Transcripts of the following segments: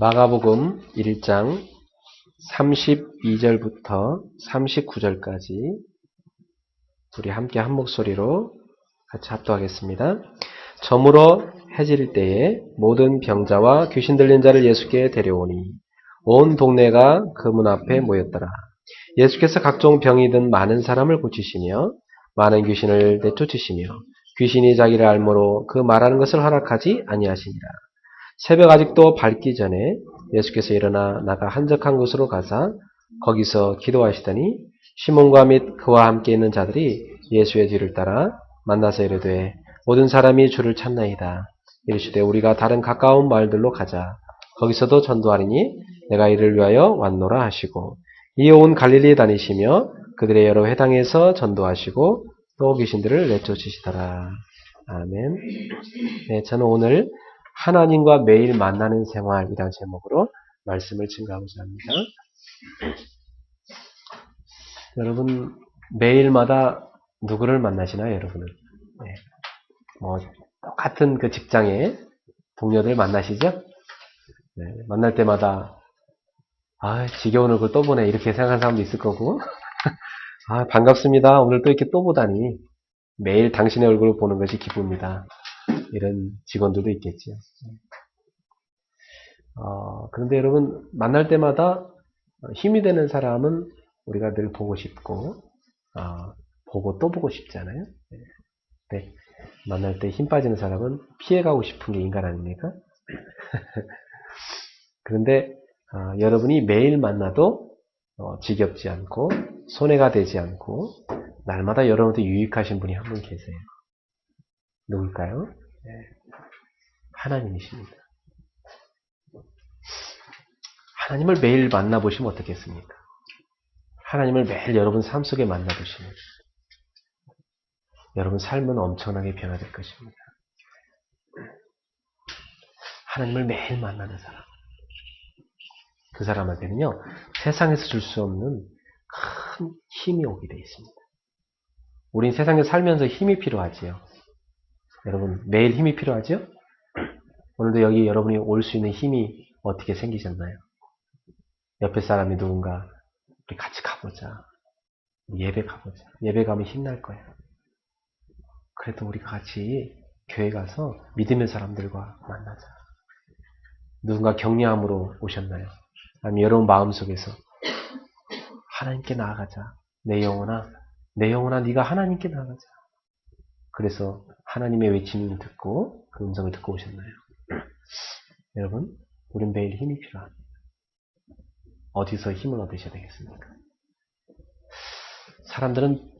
마가복음 1장 32절부터 39절까지 우리 함께 한 목소리로 같이 합독하겠습니다. 저물어 해질 때에 모든 병자와 귀신 들린 자를 예수께 데려오니 온 동네가 그 문 앞에 모였더라. 예수께서 각종 병이 든 많은 사람을 고치시며 많은 귀신을 내쫓으시며 귀신이 자기를 알므로 그 말하는 것을 허락하지 아니하시니라. 새벽 아직도 밝기 전에 예수께서 일어나 나가 한적한 곳으로 가사 거기서 기도하시더니 시몬과 및 그와 함께 있는 자들이 예수의 뒤를 따라 만나서 이르되 모든 사람이 주를 찾나이다. 이르시되 우리가 다른 가까운 마을들로 가자. 거기서도 전도하리니 내가 이를 위하여 왔노라 하시고 이에 온 갈릴리에 다니시며 그들의 여러 회당에서 전도하시고 또 귀신들을 내쫓으시더라. 아멘. 네, 저는 오늘 하나님과 매일 만나는 생활이라는 제목으로 말씀을 증거하고자 합니다. 여러분 매일마다 누구를 만나시나요, 여러분은? 네, 똑같은 그 직장에 동료들 만나시죠? 네, 만날 때마다 지겨운 얼굴 또 보네 이렇게 생각하는 사람도 있을 거고 반갑습니다. 오늘 또 이렇게 또 보다니 매일 당신의 얼굴을 보는 것이 기쁩니다. 이런 직원들도 있겠죠. 그런데 여러분 만날 때마다 힘이 되는 사람은 우리가 늘 보고 싶고 보고 또 보고 싶잖아요. 네. 만날 때 힘 빠지는 사람은 피해가고 싶은 게 인간 아닙니까? 그런데 여러분이 매일 만나도 지겹지 않고 손해가 되지 않고 날마다 여러분한테 유익하신 분이 한 분 계세요. 누굴까요? 네. 하나님이십니다. 하나님을 매일 만나보시면 어떻겠습니까? 하나님을 매일 여러분 삶 속에 만나보시면 여러분 삶은 엄청나게 변화될 것입니다. 하나님을 매일 만나는 사람. 그 사람한테는요, 세상에서 줄 수 없는 큰 힘이 오게 되어 있습니다. 우린 세상에 살면서 힘이 필요하지요. 여러분, 매일 힘이 필요하죠? 오늘도 여기 여러분이 올 수 있는 힘이 어떻게 생기셨나요? 옆에 사람이 누군가, 우리 같이 가보자. 예배 가보자. 예배 가면 힘날 거예요. 그래도 우리가 같이 교회 가서 믿음의 사람들과 만나자. 누군가 격려함으로 오셨나요? 아니면 여러분 마음속에서 하나님께 나아가자. 내 영혼아 네가 하나님께 나아가자. 그래서 하나님의 외침을 듣고 그 음성을 듣고 오셨나요? 여러분, 우린 매일 힘이 필요합니다. 어디서 힘을 얻으셔야 되겠습니까? 사람들은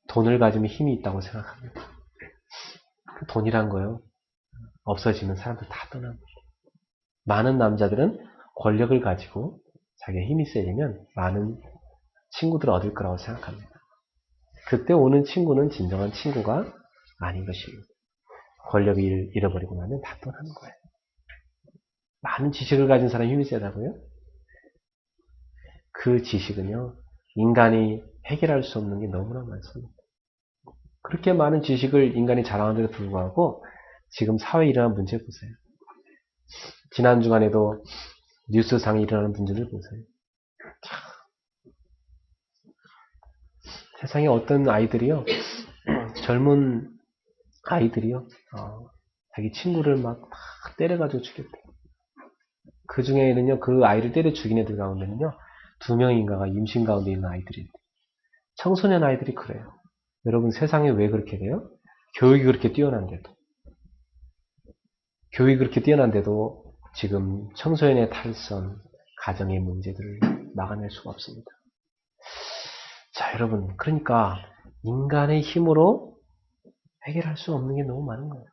돈을 가지면 힘이 있다고 생각합니다. 그 돈이란 거요. 없어지면 사람들 다 떠납니다. 많은 남자들은 권력을 가지고 자기가 힘이 세지면 많은 친구들을 얻을 거라고 생각합니다. 그때 오는 친구는 진정한 친구가 아닌 것입니다. 권력을 잃어버리고 나면 다 떠나는 거예요. 많은 지식을 가진 사람이 힘이 세다고요? 그 지식은요, 인간이 해결할 수 없는 게 너무나 많습니다. 그렇게 많은 지식을 인간이 자랑하는데도 불구하고 지금 사회에 일어나는 문제 보세요. 지난 주간에도 뉴스상에 일어나는 문제들 보세요. 세상에 어떤 아이들이요, 젊은 아이들이요, 자기 친구를 막 때려가지고 죽였대요. 그 중에는요, 그 아이를 때려 죽인 애들 가운데는요, 2명인가가 임신 가운데 있는 아이들이 청소년 아이들이 그래요. 여러분 세상에 왜 그렇게 돼요? 교육이 그렇게 뛰어난데도 지금 청소년의 탈선, 가정의 문제들을 막아낼 수가 없습니다. 자, 여러분, 그러니까 인간의 힘으로 해결할 수 없는 게 너무 많은 거예요.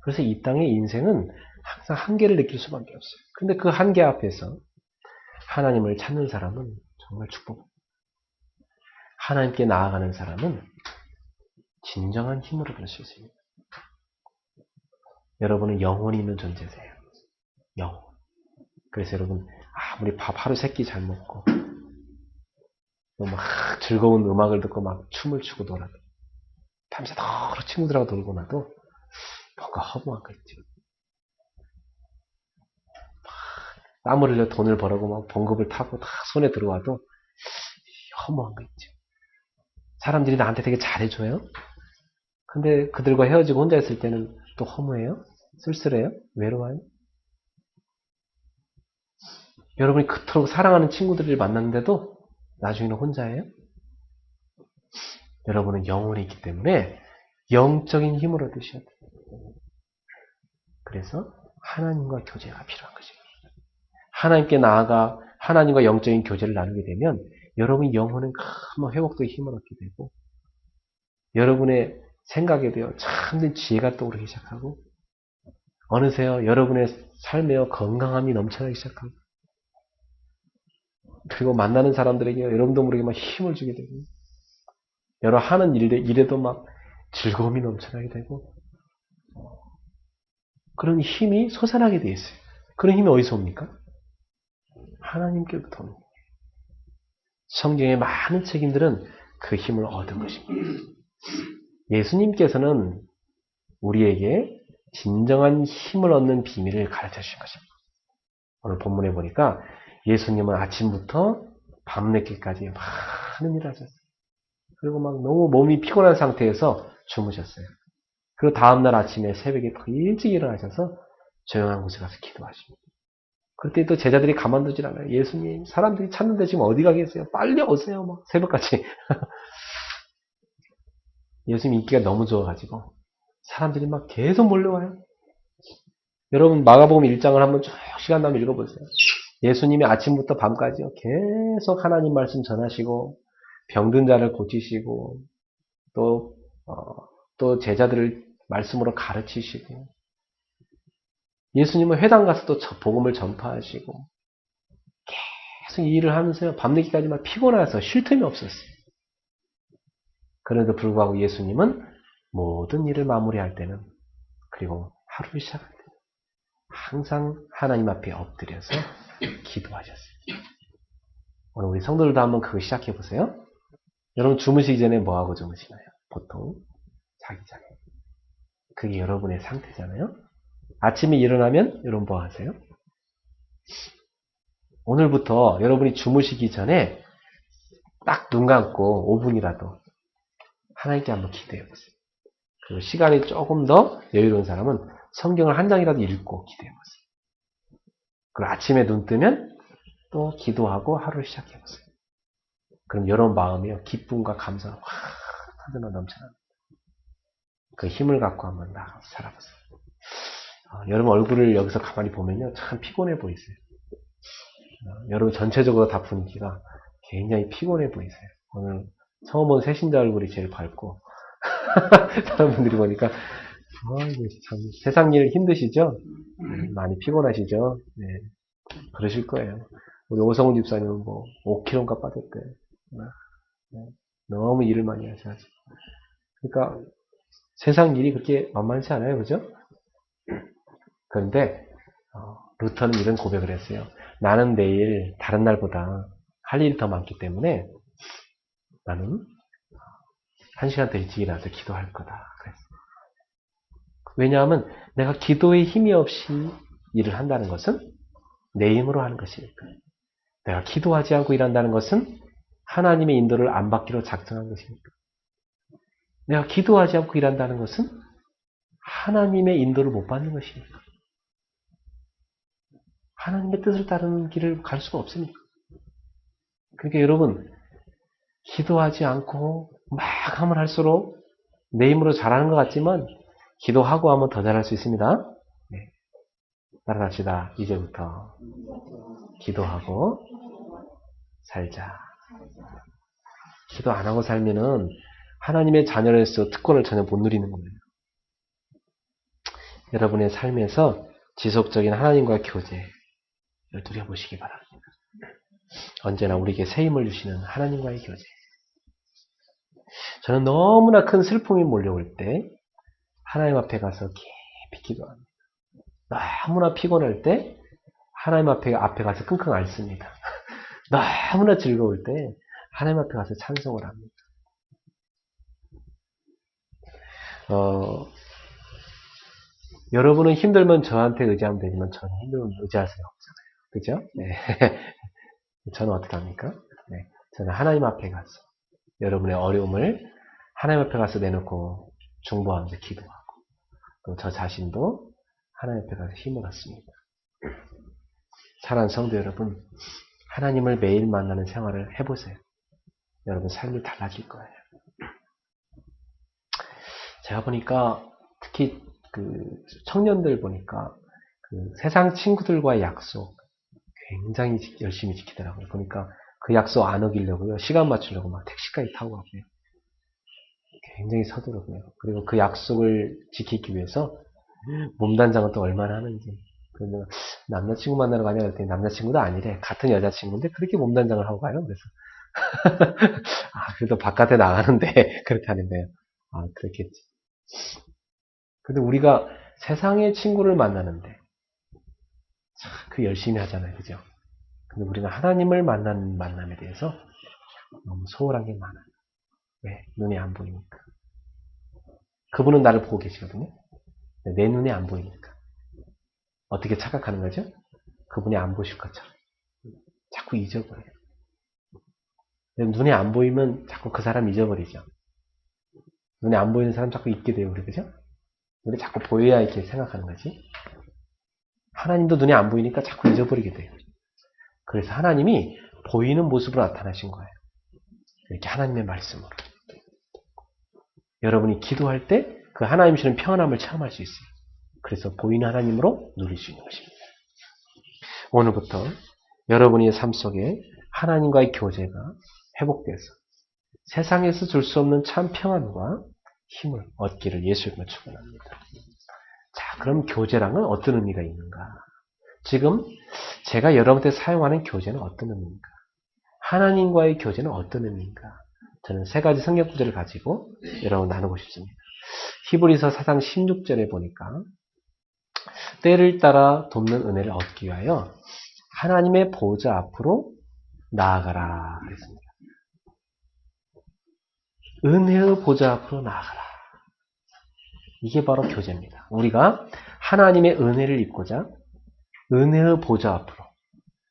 그래서 이 땅의 인생은 항상 한계를 느낄 수밖에 없어요. 근데 그 한계 앞에서 하나님을 찾는 사람은 정말 축복입니다. 하나님께 나아가는 사람은 진정한 힘으로 될 수 있습니다. 여러분은 영혼이 있는 존재세요. 영혼. 그래서 여러분 아무리 밥 하루 세끼 잘 먹고 또 막 즐거운 음악을 듣고 막 춤을 추고 놀아도 밤새도록 친구들하고 놀고 나도 뭔가 허무한 거 있죠. 땀을 흘려 돈을 벌어고 막 봉급을 타고 다 손에 들어와도 허무한 거 있죠. 사람들이 나한테 되게 잘해줘요. 근데 그들과 헤어지고 혼자 있을 때는 또 허무해요? 쓸쓸해요? 외로워요? 여러분이 그토록 사랑하는 친구들을 만났는데도 나중에는 혼자예요? 여러분은 영혼이 있기 때문에 영적인 힘을 얻으셔야 돼요. 그래서 하나님과 교제가 필요한 거죠. 하나님께 나아가 하나님과 영적인 교제를 나누게 되면 여러분의 영혼은 큰 회복도의 힘을 얻게 되고 여러분의 생각에 대해 참된 지혜가 떠오르기 시작하고 어느새요 여러분의 삶에 건강함이 넘쳐나기 시작하고 그리고 만나는 사람들에게 여러분도 모르게 막 힘을 주게 되고 여러 하는 일에도 막 즐거움이 넘쳐나게 되고 그런 힘이 솟아나게 돼 있어요. 그런 힘이 어디서 옵니까? 하나님께부터 옵니다. 성경의 많은 책임들은 그 힘을 얻은 것입니다. 예수님께서는 우리에게 진정한 힘을 얻는 비밀을 가르쳐 주신 것입니다. 오늘 본문에 보니까 예수님은 아침부터 밤늦게까지 많은 일을 하셨어요. 그리고 막 너무 몸이 피곤한 상태에서 주무셨어요. 그리고 다음날 아침에 새벽에 더 일찍 일어나셔서 조용한 곳에 가서 기도하십니다. 그때 또 제자들이 가만두질 않아요. 예수님, 사람들이 찾는데 지금 어디 가 계세요? 빨리 오세요. 막 새벽까지. 예수님 인기가 너무 좋아가지고 사람들이 막 계속 몰려와요. 여러분 마가복음 1장을 한번 쭉 시간 나면 읽어보세요. 예수님이 아침부터 밤까지요. 계속 하나님 말씀 전하시고 병든 자를 고치시고 또, 또 제자들을 말씀으로 가르치시고 예수님은 회당 가서 또 복음을 전파하시고 계속 이 일을 하면서요. 밤늦게까지만 피곤해서 쉴 틈이 없었어요. 그런데도 불구하고 예수님은 모든 일을 마무리할 때는 그리고 하루를 시작할 때는 항상 하나님 앞에 엎드려서 기도하셨어요. 오늘 우리 성도들도 한번 그거 시작해 보세요. 여러분 주무시기 전에 뭐하고 주무시나요? 보통 자기 전에. 그게 여러분의 상태잖아요. 아침에 일어나면 여러분 뭐 하세요? 오늘부터 여러분이 주무시기 전에 딱 눈 감고 5분이라도 하나님께 한번 기도해 보세요. 그리고 시간이 조금 더 여유로운 사람은 성경을 한 장이라도 읽고 기도해 보세요. 그리고 아침에 눈 뜨면 또 기도하고 하루를 시작해 보세요. 그럼 여러분 마음이요 기쁨과 감사가 확 터져나 넘쳐납니다. 그 힘을 갖고 한번 나가서 살아보세요. 여러분 얼굴을 여기서 가만히 보면요 참 피곤해 보이세요. 여러분 전체적으로 다 분위기가 굉장히 피곤해 보이세요. 오늘 처음 온 새신자 얼굴이 제일 밝고 다른 분들이 보니까 참 세상 일 힘드시죠? 많이 피곤하시죠? 네, 그러실 거예요. 우리 오성훈 집사님은 뭐 5kg가 빠졌대. 네, 너무 일을 많이 하셔가지고. 그러니까 세상 일이 그렇게 만만치 않아요, 그죠? 그런데 루터는 이런 고백을 했어요. 나는 내일 다른 날보다 할 일이 더 많기 때문에 나는 1시간 더 일찍 일어나서 기도할 거다. 그랬어요. 왜냐하면 내가 기도의 힘이 없이 일을 한다는 것은 내 힘으로 하는 것이니까. 내가 기도하지 않고 일한다는 것은 하나님의 인도를 안 받기로 작정한 것이니까. 내가 기도하지 않고 일한다는 것은 하나님의 인도를 못 받는 것이니까. 하나님의 뜻을 따르는 길을 갈 수가 없으니까. 그러니까 여러분 기도하지 않고 막 하면 할수록 내 힘으로 잘하는 것 같지만 기도하고 하면 더 잘할 수 있습니다. 네. 따라갑시다. 이제부터 기도하고 살자. 기도 안 하고 살면은 하나님의 자녀로서 특권을 전혀 못 누리는 거예요. 여러분의 삶에서 지속적인 하나님과의 교제를 누려보시기 바랍니다. 언제나 우리에게 새 힘을 주시는 하나님과의 교제. 저는 너무나 큰 슬픔이 몰려올 때 하나님 앞에 가서 깊이 기도합니다. 너무나 피곤할 때 하나님 앞에 가서 끙끙 앓습니다. 너무나 즐거울 때 하나님 앞에 가서 찬송을 합니다. 여러분은 힘들면 저한테 의지하면 되지만 저는 힘들면 의지할 수가 없잖아요. 그죠? 네. 저는 어떻게 합니까? 네. 저는 하나님 앞에 가서 여러분의 어려움을 하나님 앞에 가서 내놓고 중보하면서 기도하고 또 저 자신도 하나님 앞에 가서 힘을 얻습니다. 사랑하는 성도 여러분, 하나님을 매일 만나는 생활을 해보세요. 여러분 삶이 달라질 거예요. 제가 보니까 특히 그 청년들 보니까 그 세상 친구들과의 약속 굉장히 열심히 지키더라고요. 보니까 그 약속 안 어기려고요. 시간 맞추려고 막 택시까지 타고 가고요. 굉장히 서두르고요. 그리고 그 약속을 지키기 위해서 몸단장은 또 얼마나 하는지. 그러면 남자친구 만나러 가냐 그랬더니 남자친구도 아니래. 같은 여자친구인데 그렇게 몸단장을 하고 가요. 그래서 아, 그래도 바깥에 나가는데 그렇게 하는데요. 아, 그렇겠지. 근데 우리가 세상의 친구를 만나는데 그 열심히 하잖아요. 그죠? 근데 우리가 하나님을 만나는 만남에 대해서 너무 소홀한 게 많아요. 왜? 눈에 안 보이니까. 그분은 나를 보고 계시거든요. 내 눈에 안 보이니까. 어떻게 착각하는 거죠? 그분이 안 보실 것처럼. 자꾸 잊어버려요. 눈에 안 보이면 자꾸 그 사람 잊어버리죠. 눈에 안 보이는 사람 자꾸 잊게 돼요. 우리 그죠? 우리 자꾸 보여야 이렇게 생각하는 거지. 하나님도 눈에 안 보이니까 자꾸 잊어버리게 돼요. 그래서 하나님이 보이는 모습으로 나타나신 거예요. 이렇게 하나님의 말씀으로. 여러분이 기도할 때 그 하나님 주시는 평안함을 체험할 수 있어요. 그래서 보이는 하나님으로 누릴 수 있는 것입니다. 오늘부터 여러분의 삶 속에 하나님과의 교제가 회복돼서 세상에서 줄 수 없는 참 평안과 힘을 얻기를 예수님을 축원합니다. 자, 그럼 교제랑은 어떤 의미가 있는가? 지금 제가 여러분한테 사용하는 교제는 어떤 의미인가? 하나님과의 교제는 어떤 의미인가? 저는 세 가지 성경 구절을 가지고 여러분 나누고 싶습니다. 히브리서 4장 16절에 보니까 때를 따라 돕는 은혜를 얻기 위하여 하나님의 보좌 앞으로 나아가라 그랬습니다. 은혜의 보좌 앞으로 나아가라. 이게 바로 교제입니다. 우리가 하나님의 은혜를 입고자 은혜의 보좌 앞으로,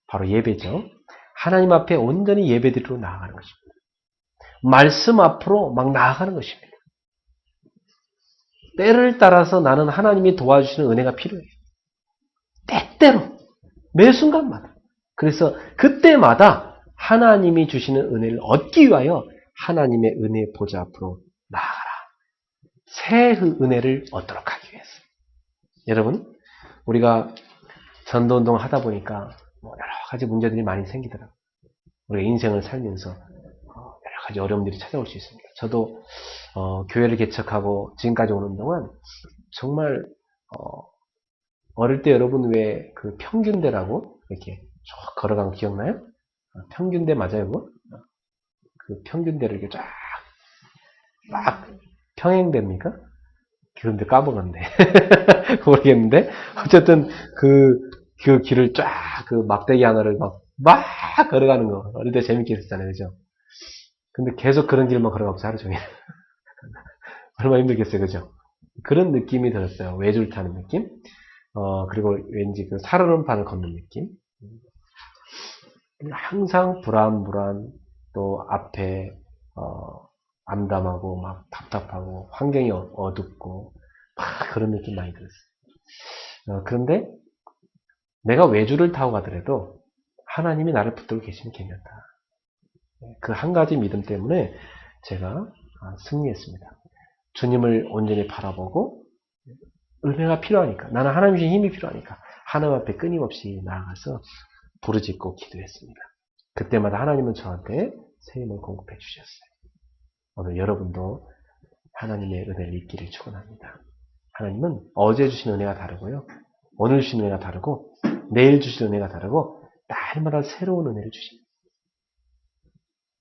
바로 예배죠. 하나님 앞에 온전히 예배드리러 나아가는 것입니다. 말씀 앞으로 막 나아가는 것입니다. 때를 따라서 나는 하나님이 도와주시는 은혜가 필요해요. 때때로, 매 순간마다. 그래서 그때마다 하나님이 주시는 은혜를 얻기 위하여 하나님의 은혜의 보좌 앞으로 나아가라. 새 은혜를 얻도록 하기 위해서. 여러분, 우리가 전도운동을 하다 보니까 여러 가지 문제들이 많이 생기더라고요. 우리가 인생을 살면서 여러 가지 어려움들이 찾아올 수 있습니다. 저도 교회를 개척하고 지금까지 오는 동안 정말 어릴 때 여러분 왜 그 평균대라고 이렇게 쭉 걸어간 거 기억나요? 평균대 맞아요, 그거? 그 평균대를 이렇게 쫙 막 평행대입니까? 그런데 까먹었네. 모르겠는데 어쨌든 그 길을 쫙 그 막대기 하나를 막 걸어가는 거 어릴 때 재밌게 했었잖아요, 그죠? 근데 계속 그런 길만 걸어가면서 하루 종일 얼마나 힘들겠어요, 그죠? 그런 느낌이 들었어요. 외줄 타는 느낌. 그리고 왠지 그 살얼음판을 걷는 느낌. 항상 불안, 또 앞에 암담하고 막 답답하고 환경이 어둡고 막 그런 느낌 많이 들었어요. 그런데 내가 외줄을 타고 가더라도 하나님이 나를 붙들고 계시면 괜찮다. 그 한 가지 믿음 때문에 제가 승리했습니다. 주님을 온전히 바라보고 은혜가 필요하니까, 나는 하나님 주신 힘이 필요하니까 하나님 앞에 끊임없이 나아가서 부르짖고 기도했습니다. 그때마다 하나님은 저한테 새 힘을 공급해 주셨어요. 오늘 여러분도 하나님의 은혜를 입기를 축원합니다. 하나님은 어제 주신 은혜가 다르고요, 오늘 주신 은혜가 다르고, 내일 주신 은혜가 다르고, 날마다 새로운 은혜를 주십니다.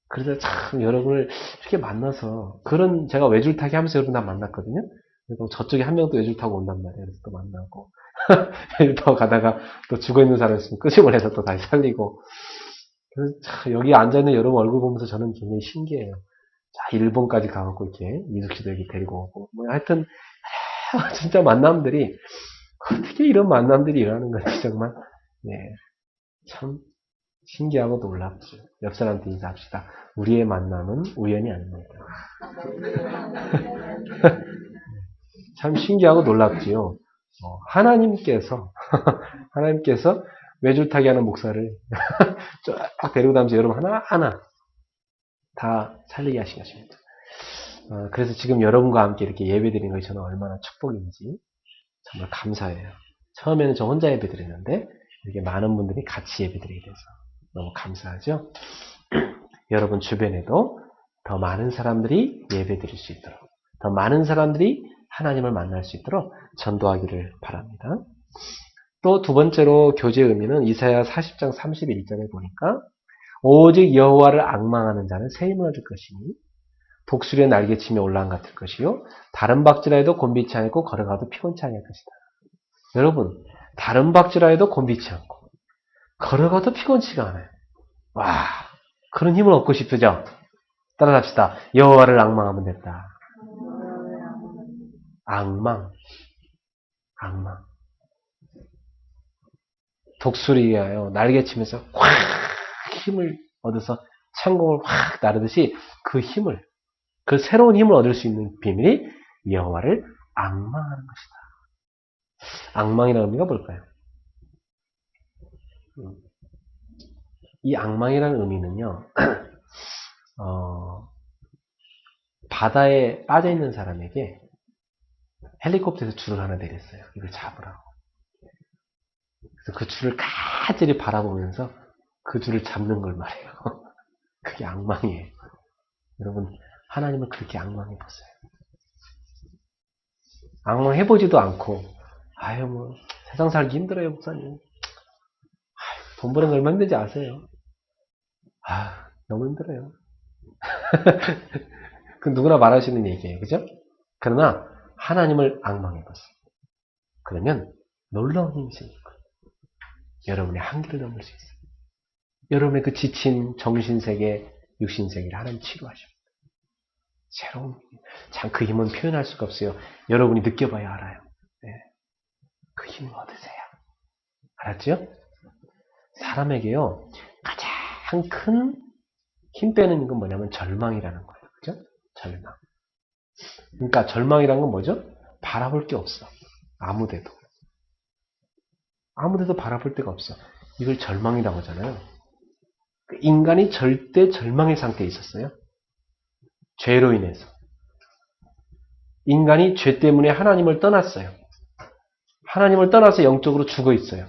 그래서 참 여러분을 이렇게 만나서, 그런 제가 외줄타기 하면서 여러분 다 만났거든요. 그리고 저쪽에 한 명도 외줄 타고 온단 말이에요. 그래서 또 만나고 외줄 타고 가다가 또 죽어있는 사람 있으면 끄집어 내서 또 다시 살리고. 그래서 참 여기 앉아있는 여러분 얼굴 보면서 저는 굉장히 신기해요. 자, 일본까지 가갖고 이렇게 미숙 씨도 여기 데리고 오고 뭐 하여튼 진짜 만남들이, 어떻게 이런 만남들이 일어나는 건지 정말. 예. 참 신기하고 놀랍죠. 옆 사람한테 인사합시다. 우리의 만남은 우연이 아닙니다. 참 신기하고 놀랍지요. 하나님께서 외줄타기 하는 목사를 쫙 데리고 다니면서 여러분 하나하나 다 살리게 하신 것입니다. 그래서 지금 여러분과 함께 이렇게 예배 드리는 것이 저는 얼마나 축복인지 정말 감사해요. 처음에는 저 혼자 예배 드렸는데 이렇게 많은 분들이 같이 예배 드리게 돼서 너무 감사하죠. 여러분 주변에도 더 많은 사람들이 예배 드릴 수 있도록, 더 많은 사람들이 하나님을 만날 수 있도록 전도하기를 바랍니다. 또 두 번째로 교제의 의미는 이사야 40장 31절에 보니까 오직 여호와를 앙망하는 자는 새 힘을 얻을 것이니 독수리의 날개침에 올라간 같을 것이요 다른 박지라 해도 곤비치 않고 걸어가도 피곤치 않을 것이다. 여러분 다른 박지라 해도 곤비치 않고 걸어가도 피곤치가 않아요. 와, 그런 힘을 얻고 싶으죠? 따라합시다. 여호와를 앙망하면 됐다. 앙망. 독수리가요, 날개치면서 확 힘을 얻어서 창공을 확 나르듯이 그 새로운 힘을 얻을 수 있는 비밀이 여호와를 앙망하는 것이다. 앙망이라는 의미가 뭘까요? 이 앙망이라는 의미는요, 바다에 빠져있는 사람에게 헬리콥터에서 줄을 하나 내렸어요. 이걸 잡으라고. 그래서 그 줄을 가지리 바라보면서 그 줄을 잡는 걸 말해요. 그게 앙망이에요. 여러분, 하나님을 그렇게 앙망해보세요. 앙망해보지도 않고, 세상 살기 힘들어요, 목사님. 돈 버는 거 얼마나 힘든지 아세요? 너무 힘들어요. 그 누구나 말할 수 있는 얘기예요. 그죠? 그러나, 하나님을 앙망해보세요. 그러면, 놀라운 힘이 생길 거예요. 여러분의 한계를 넘을 수 있어요. 여러분의 그 지친 정신세계, 육신세계를 하나님 치료하십니다. 새로운 힘. 참 그 힘은 표현할 수가 없어요. 여러분이 느껴봐야 알아요. 네. 그 힘을 얻으세요. 알았죠? 사람에게요, 가장 큰 힘 빼는 건 뭐냐면 절망이라는 거예요. 그죠? 절망. 그러니까 절망이라는 건 뭐죠? 바라볼 게 없어. 아무데도 바라볼 데가 없어. 이걸 절망이라고 하잖아요. 인간이 절대 절망의 상태에 있었어요. 죄로 인해서. 인간이 죄 때문에 하나님을 떠났어요. 하나님을 떠나서 영적으로 죽어 있어요.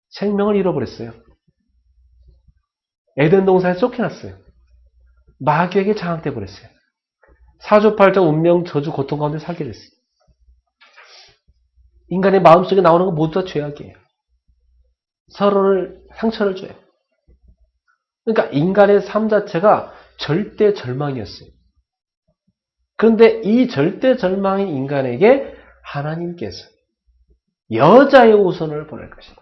생명을 잃어버렸어요. 에덴 동산에 쫓겨났어요. 마귀에게 장악돼 버렸어요. 사주팔자 운명, 저주, 고통 가운데 살게 됐어요. 인간의 마음속에 나오는 건 모두 다 죄악이에요. 서로를 상처를 줘요. 그러니까 인간의 삶 자체가 절대 절망이었어요. 그런데 이 절대 절망인 인간에게 하나님께서 여자의 후손을 보낼 것이다.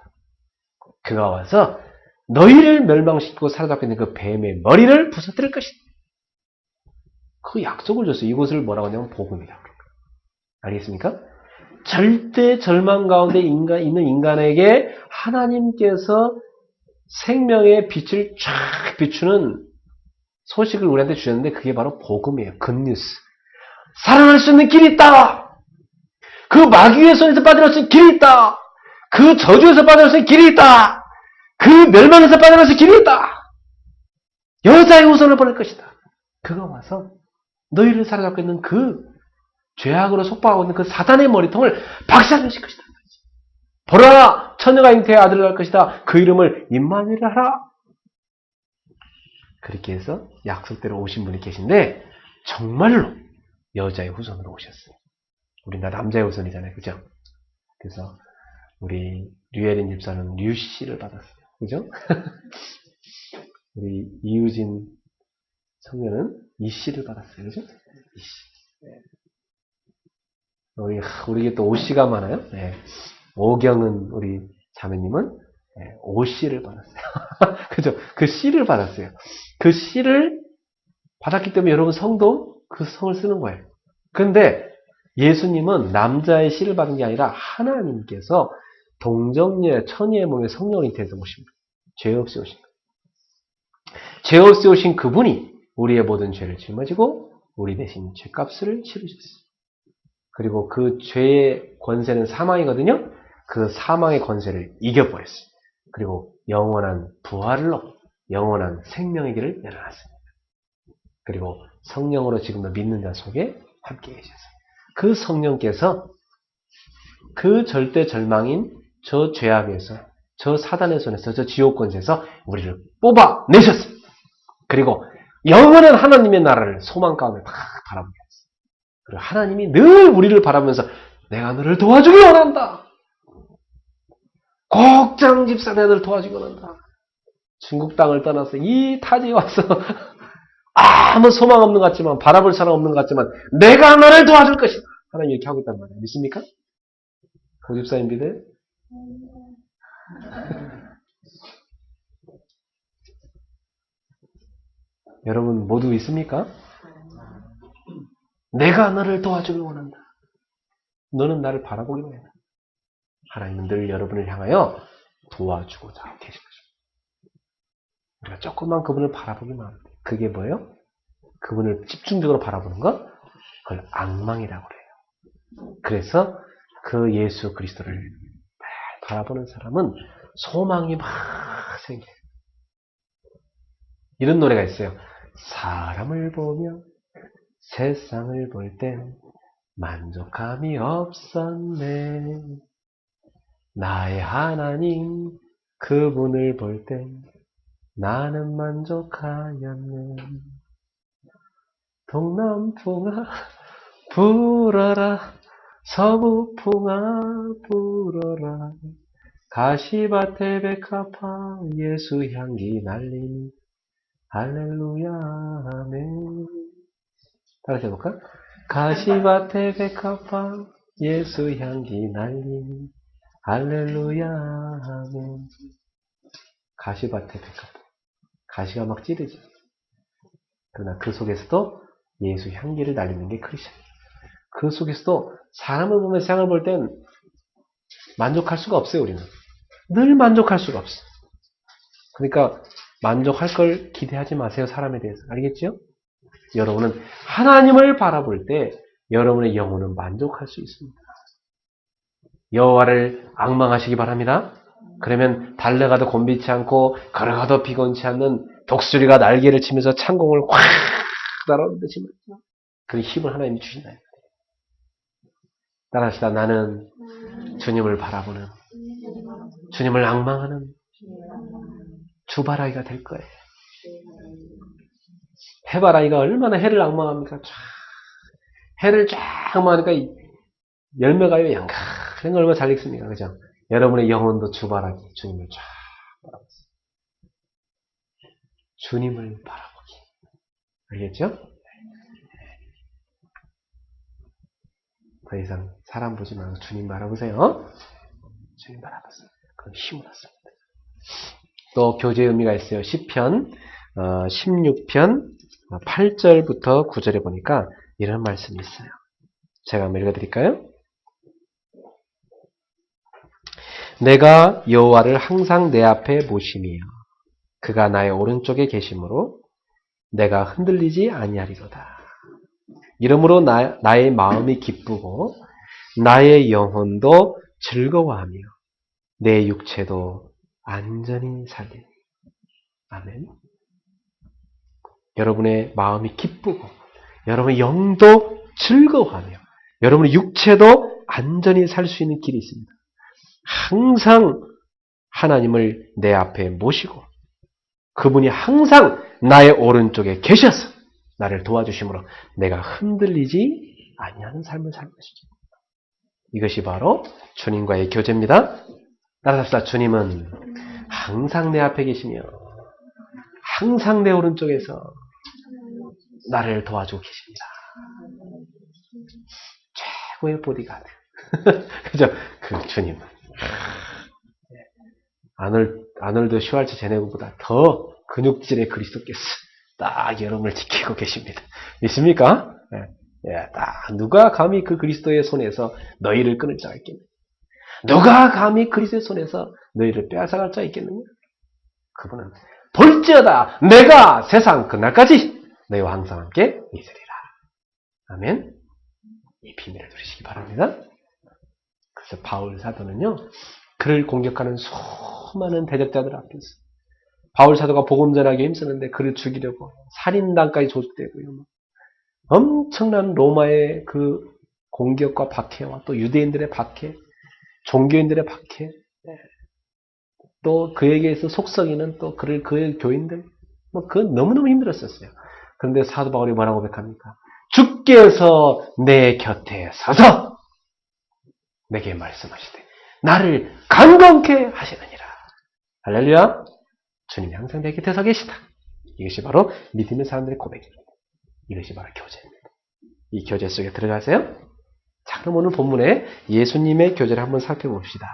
그가 와서 너희를 멸망시키고 사로잡고 있는 그 뱀의 머리를 부서뜨릴 것이다. 그 약속을 줬어요. 이것을 뭐라고 하냐면 복음이라고. 알겠습니까? 절대 절망 가운데 있는 인간에게 하나님께서 생명의 빛을 쫙 비추는 소식을 우리한테 주셨는데 그게 바로 복음이에요. 굿뉴스. 살아날 수 있는 길이 있다. 그 마귀의 손에서 빠져나올 수 있는 길이 있다. 그 저주에서 빠져나올 수 있는 길이 있다. 그 멸망에서 빠져나올 수 있는 길이 있다. 여자의 후손을 보낼 것이다. 그가 와서 너희를 사로잡고 있는 그 죄악으로 속박하고 있는 그 사단의 머리통을 박살내실 것이다. 보라, 처녀가 잉태의 아들을 낳을 것이다. 그 이름을 임마누엘이라 하라. 그렇게 해서 약속대로 오신 분이 계신데 정말로 여자의 후손으로 오셨어요. 우린 다 남자의 후손이잖아요. 그죠? 그래서 우리 류혜린 집사는 류씨를 받았어요. 그죠? 우리 이유진 청년은 이씨를 받았어요. 그죠? 이씨. 우리 또 오씨가 많아요. 네. 오경은 우리 자매님은 오씨를 받았어요. 그죠? 그 씨를 받았어요. 그 씨를 받았기 때문에 여러분 성도 그 성을 쓰는 거예요. 그런데 예수님은 남자의 씨를 받은 게 아니라 하나님께서 동정녀 처녀의 몸에 성령을 잉태해서 오십니다. 죄 없이 오신 거예요. 죄 없이 오신 그분이 우리의 모든 죄를 짊어지고 우리 대신 죄값을 치르셨어요. 그리고 그 죄의 권세는 사망이거든요. 그 사망의 권세를 이겨버렸어요. 그리고 영원한 부활을 얻고 영원한 생명의 길을 열어놨습니다. 그리고 성령으로 지금도 믿는 자 속에 함께 계셨어요. 그 성령께서 그 절대 절망인 저 죄악에서, 저 사단의 손에서, 저 지옥 권세에서 우리를 뽑아내셨어요. 그리고 영원한 하나님의 나라를 소망 가운데 다 바라보게 했어요. 그리고 하나님이 늘 우리를 바라보면서 내가 너를 도와주기 원한다. 곡장 집사 내가 너를 도와주기 원한다. 중국 땅을 떠나서 이 타지에 와서 아무 소망 없는 것 같지만 바라볼 사람 없는 것 같지만 내가 너를 도와줄 것이다. 하나님 이렇게 하고 있단 말이에요. 믿습니까? 고 집사님 믿어요? 여러분 모두 믿습니까? 내가 너를 도와주기 원한다. 너는 나를 바라보기만 해라. 하나님은 늘 여러분을 향하여 도와주고자 계신 것입니다. 우리가 조금만 그분을 바라보기만 하면 돼요. 그게 뭐예요? 그분을 집중적으로 바라보는 것? 그걸 악망이라고 그래요. 그래서 그 예수 그리스도를 바라보는 사람은 소망이 막 생겨요. 이런 노래가 있어요. 사람을 보며 세상을 볼 땐 만족함이 없었네. 나의 하나님 그분을 볼 땐 나는 만족하였네. 동남풍아 불어라 서부풍아 불어라 가시밭에 백합화 예수 향기 날리니 할렐루야 아멘. 다시 해볼까? 가시밭에 백합화 예수 향기 날리니 할렐루야 아멘. 가시밭에 백합화. 가시가 막 찌르죠. 그러나 그 속에서도 예수 향기를 날리는 게 크리스천이에요. 그 속에서도 사람을 보면 세상을 볼 땐 만족할 수가 없어요. 우리는 늘 만족할 수가 없어요. 그러니까 만족할 걸 기대하지 마세요. 사람에 대해서. 알겠죠? 여러분은 하나님을 바라볼 때 여러분의 영혼은 만족할 수 있습니다. 여호와를 앙망하시기 바랍니다. 그러면 달려가도 곤비치 않고 걸어가도 피곤치 않는 독수리가 날개를 치면서 창공을 확 날아오는 듯이 말이죠. 그 힘을 하나님이 주신다. 따라합시다. 나는 주님을 바라보는, 주님을 앙망하는 주바라기가 될 거예요. 해바라기가 얼마나 해를 앙망합니까? 해를 쫙 앙망하니까 열매가 양가한 걸 얼마나 잘 익습니까? 그죠? 여러분의 영혼도 주바라기, 주님을 쫙 바라보세요. 주님을 바라보기. 알겠죠? 더 이상 사람 보지 말고 주님 바라보세요. 주님 바라보세요. 그럼 힘을 얻습니다. 또 교제의 의미가 있어요. 시편 16편 8절부터 9절에 보니까 이런 말씀이 있어요. 제가 한번 읽어드릴까요? 내가 여호와를 항상 내 앞에 모시며 그가 나의 오른쪽에 계심으로 내가 흔들리지 아니하리로다. 이러므로 나의 마음이 기쁘고 나의 영혼도 즐거워하며 내 육체도 안전히 살리니. 아멘. 여러분의 마음이 기쁘고 여러분의 영도 즐거워하며 여러분의 육체도 안전히 살 수 있는 길이 있습니다. 항상 하나님을 내 앞에 모시고 그분이 항상 나의 오른쪽에 계셔서 나를 도와주심으로 내가 흔들리지 아니하는 삶을 살 것이죠. 이것이 바로 주님과의 교제입니다. 따라서 주님은 항상 내 앞에 계시며 항상 내 오른쪽에서 나를 도와주고 계십니다. 최고의 보디가드. 그죠? 그 주님은 아놀드 슈왈츠 제네고보다 더 근육질의 그리스도께서 딱 여러분을 지키고 계십니다. 믿습니까? 딱 누가 감히 그 그리스도의 손에서 너희를 끊을 자가 있겠느냐? 누가 감히 그리스도의 손에서 너희를 빼앗아갈 자가 있겠느냐? 그분은 볼지어다 내가 세상 끝날까지 너희와 항상 함께 있으리라. 아멘. 이 비밀을 누리시기 바랍니다. 그래서 바울 사도는요, 그를 공격하는 수많은 대적자들 앞에서 바울 사도가 복음 전하기에 힘쓰는데 그를 죽이려고 살인당까지 조직되고요. 엄청난 로마의 그 공격과 박해와 또 유대인들의 박해, 종교인들의 박해, 또 그에게서 속썩이는 또 그의 교인들, 그 너무너무 힘들었었어요. 그런데 사도 바울이 뭐라고 고백합니까? 주께서 내 곁에 서서 내게 말씀하시되 나를 강건케 하시느니라. 할렐루야. 주님이 항상 내 곁에 서 계시다. 이것이 바로 믿음의 사람들의 고백입니다. 이것이 바로 교제입니다. 이 교제 속에 들어가세요. 자, 그럼 오늘 본문에 예수님의 교제를 한번 살펴봅시다.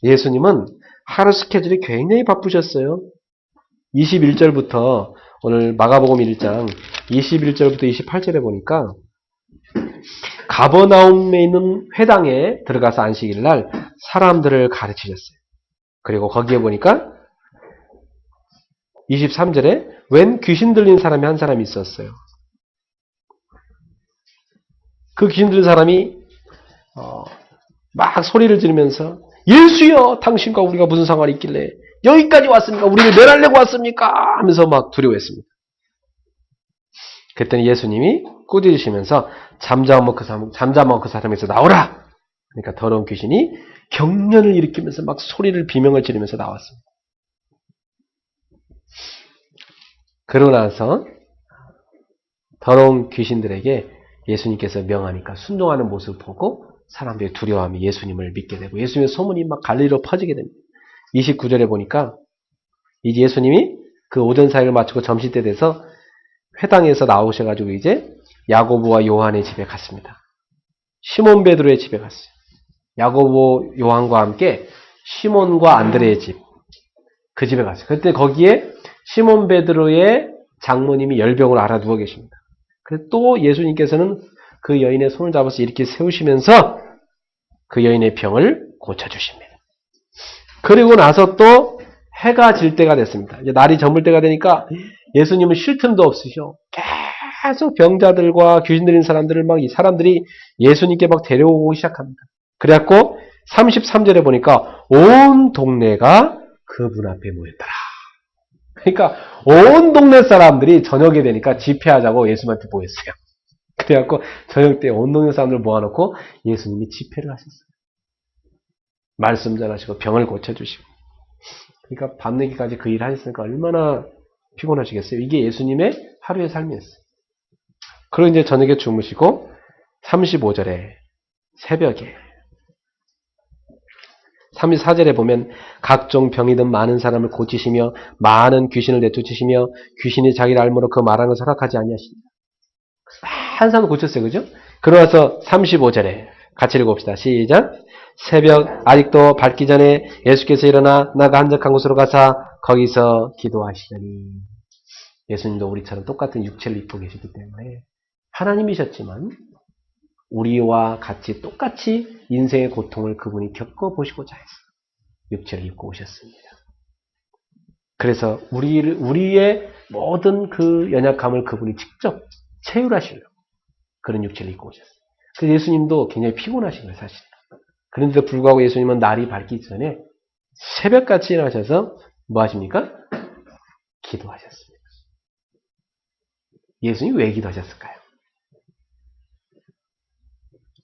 예수님은 하루 스케줄이 굉장히 바쁘셨어요. 21절부터 오늘 마가복음 1장 21절부터 28절에 보니까 가버나움에 있는 회당에 들어가서 안식일 날 사람들을 가르치셨어요. 그리고 거기에 보니까 23절에 웬 귀신 들린 사람이 한 사람이 있었어요. 그 귀신 들린 사람이 막 소리를 지르면서 예수여 당신과 우리가 무슨 상관이 있길래 여기까지 왔습니까? 우리를 멸하려고 왔습니까? 하면서 막 두려워했습니다. 그랬더니 예수님이 꾸짖으시면서 잠잠하고 그 사람에서 나오라! 그러니까 더러운 귀신이 경련을 일으키면서 막 소리를 비명을 지르면서 나왔습니다. 그러고 나서 더러운 귀신들에게 예수님께서 명하니까 순종하는 모습을 보고 사람들이 두려워하며 예수님을 믿게 되고 예수님의 소문이 막 갈릴리로 퍼지게 됩니다. 29절에 보니까 이제 예수님이 그 오전 사역을 마치고 점심때 돼서 회당에서 나오셔가지고 이제 야고보와 요한의 집에 갔습니다. 시몬 베드로의 집에 갔어요. 야고보 요한과 함께 시몬과 안드레의 집, 그 집에 갔어요. 그때 거기에 시몬 베드로의 장모님이 열병을 앓아 누워 계십니다. 그래서 또 예수님께서는 그 여인의 손을 잡아서 이렇게 세우시면서 그 여인의 병을 고쳐주십니다. 그리고 나서 또 해가 질 때가 됐습니다. 이제 날이 저물 때가 되니까 예수님은 쉴 틈도 없으셔. 계속 병자들과 귀신 들린 사람들을 막 이 사람들이 예수님께 막 데려오기 시작합니다. 그래갖고 33절에 보니까 온 동네가 그분 앞에 모였더라. 그러니까 온 동네 사람들이 저녁이 되니까 집회하자고 예수님한테 모였어요. 그래갖고 저녁 때 온 동네 사람들을 모아놓고 예수님이 집회를 하셨어요. 말씀 전하시고 병을 고쳐주시고. 그러니까 밤늦게까지 그 일을 하셨으니까 얼마나 피곤하시겠어요. 이게 예수님의 하루의 삶이었어요. 그리고 이제 저녁에 주무시고 35절에 새벽에 34절에 보면 각종 병이든 많은 사람을 고치시며 많은 귀신을 내쫓으시며 귀신이 자기를 알므로 그 말하는 것을 허락하지 아니하시니라. 한 사람을 고쳤어요. 그죠? 그러면서 35절에 같이 읽어봅시다. 시작. 새벽 아직도 밝기 전에 예수께서 일어나 나가 한적한 곳으로 가사 거기서 기도하시더니 예수님도 우리처럼 똑같은 육체를 입고 계시기 때문에 하나님이셨지만 우리와 같이 똑같이 인생의 고통을 그분이 겪어보시고자 했어요. 육체를 입고 오셨습니다. 그래서 우리의 모든 그 연약함을 그분이 직접 체휼하시려고 그런 육체를 입고 오셨어요. 그래서 예수님도 굉장히 피곤하신 거예요, 사실. 그런데도 불구하고 예수님은 날이 밝기 전에 새벽같이 일어나셔서 뭐 하십니까? 기도하셨습니다. 예수님이 왜 기도하셨을까요?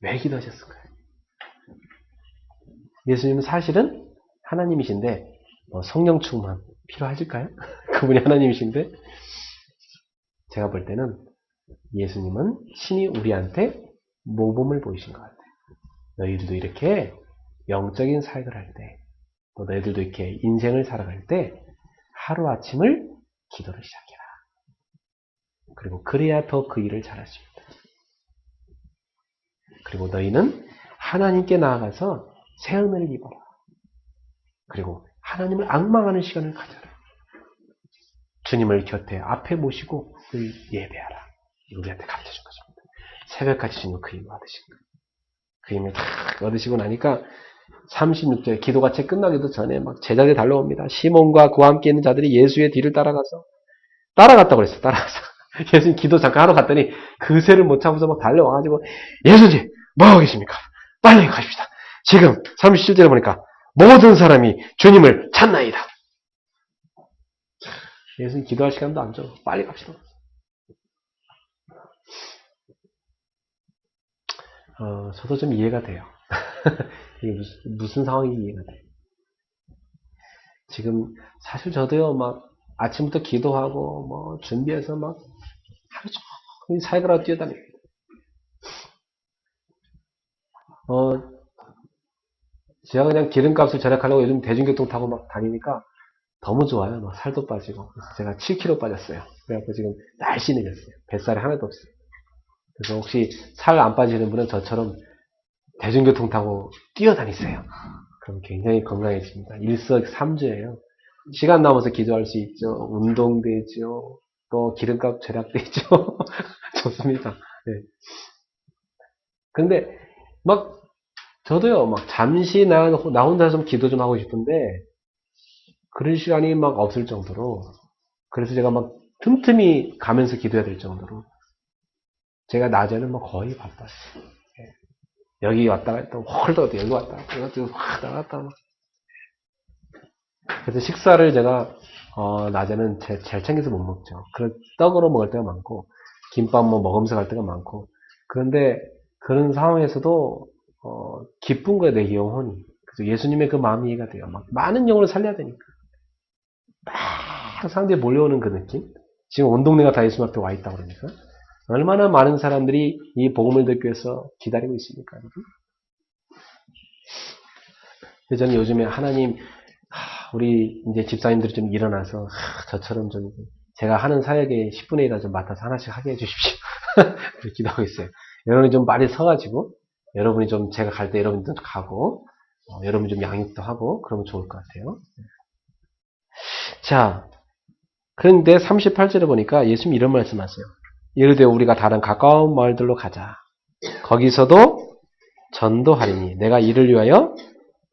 왜 기도하셨을까요? 예수님은 사실은 하나님이신데 성령 충만 필요하실까요? 그분이 하나님이신데 제가 볼 때는 예수님은 신이 우리한테 모범을 보이신 것 같아요. 너희들도 이렇게 영적인 사역을 할 때, 또 너희들도 이렇게 인생을 살아갈 때 하루아침을 기도를 시작해라. 그리고 그래야 더 그 일을 잘하십니다. 그리고 너희는 하나님께 나아가서 새 은혜를 입어라. 그리고 하나님을 앙망하는 시간을 가져라. 주님을 곁에 앞에 모시고 그를 예배하라. 우리한테 가르쳐준 것입니다. 새벽같이 주님 그 힘을 얻으신 거예요. 그 힘을 다 얻으시고 나니까 36절 기도가 채 끝나기도 전에 막 제자들이 달려옵니다. 시몬과 그와 함께 있는 자들이 예수의 뒤를 따라갔다고 그랬어요. 따라가서 예수님 기도 잠깐 하러 갔더니 그새를 못 참고서 막 달려와가지고 예수님 뭐하고 계십니까? 빨리 가십시다. 지금 37절에 보니까 모든 사람이 주님을 찾나이다. 예수님 기도할 시간도 안 줘. 빨리 갑시다. 저도 좀 이해가 돼요. 이게 무슨 상황이 이해가 돼요. 지금 사실 저도요 막 아침부터 기도하고 뭐 준비해서 막 하루 종일 살그라고 뛰어다니고 제가 그냥 기름값을 절약하려고 요즘 대중교통 타고 막 다니니까 너무 좋아요. 막 살도 빠지고 제가 7kg 빠졌어요. 그래갖고 지금 날씬해졌어요. 뱃살이 하나도 없어요. 그래서 혹시 살 안 빠지는 분은 저처럼 대중교통 타고 뛰어다니세요. 그럼 굉장히 건강해집니다. 일석삼조예요. 시간 남아서 기도할 수 있죠. 운동되죠. 또 기름값 절약되죠. 좋습니다. 네. 근데 막 저도요 막 잠시 나 혼자 좀 기도 좀 하고 싶은데 그런 시간이 막 없을 정도로 그래서 제가 막 틈틈이 가면서 기도해야 될 정도로 제가 낮에는 뭐 거의 바빴어요. 여기 왔다가 또 홀더 여기 왔다가 이것도 확 나갔다. 그래서 식사를 제가 낮에는 잘 챙겨서 못 먹죠. 떡으로 먹을 때가 많고 김밥 뭐 먹으면서 갈 때가 많고 그런데 그런 상황에서도 기쁜 거예요 내 영혼이. 그래서 예수님의 그 마음이 이해가 돼요. 막 많은 영혼을 살려야 되니까 막 사람들이 몰려오는 그 느낌. 지금 온 동네가 다 예수님 앞에 와 있다고 그러니까 얼마나 많은 사람들이 이 복음을 듣기 위해서 기다리고 있습니까? 그래서 저는 요즘에 하나님 우리 이제 집사님들이 좀 일어나서 저처럼 좀 제가 하는 사역의 10분의 1을 좀 맡아서 하나씩 하게 해주십시오. 기도하고 있어요. 여러분이 좀 많이 서가지고 여러분이 좀 제가 갈 때 여러분도 가고 여러분이 좀 양육도 하고 그러면 좋을 것 같아요. 자, 그런데 38절에 보니까 예수님이 이런 말씀하세요. 이르되 우리가 다른 가까운 마을들로 가자. 거기서도 전도하리니 내가 이를 위하여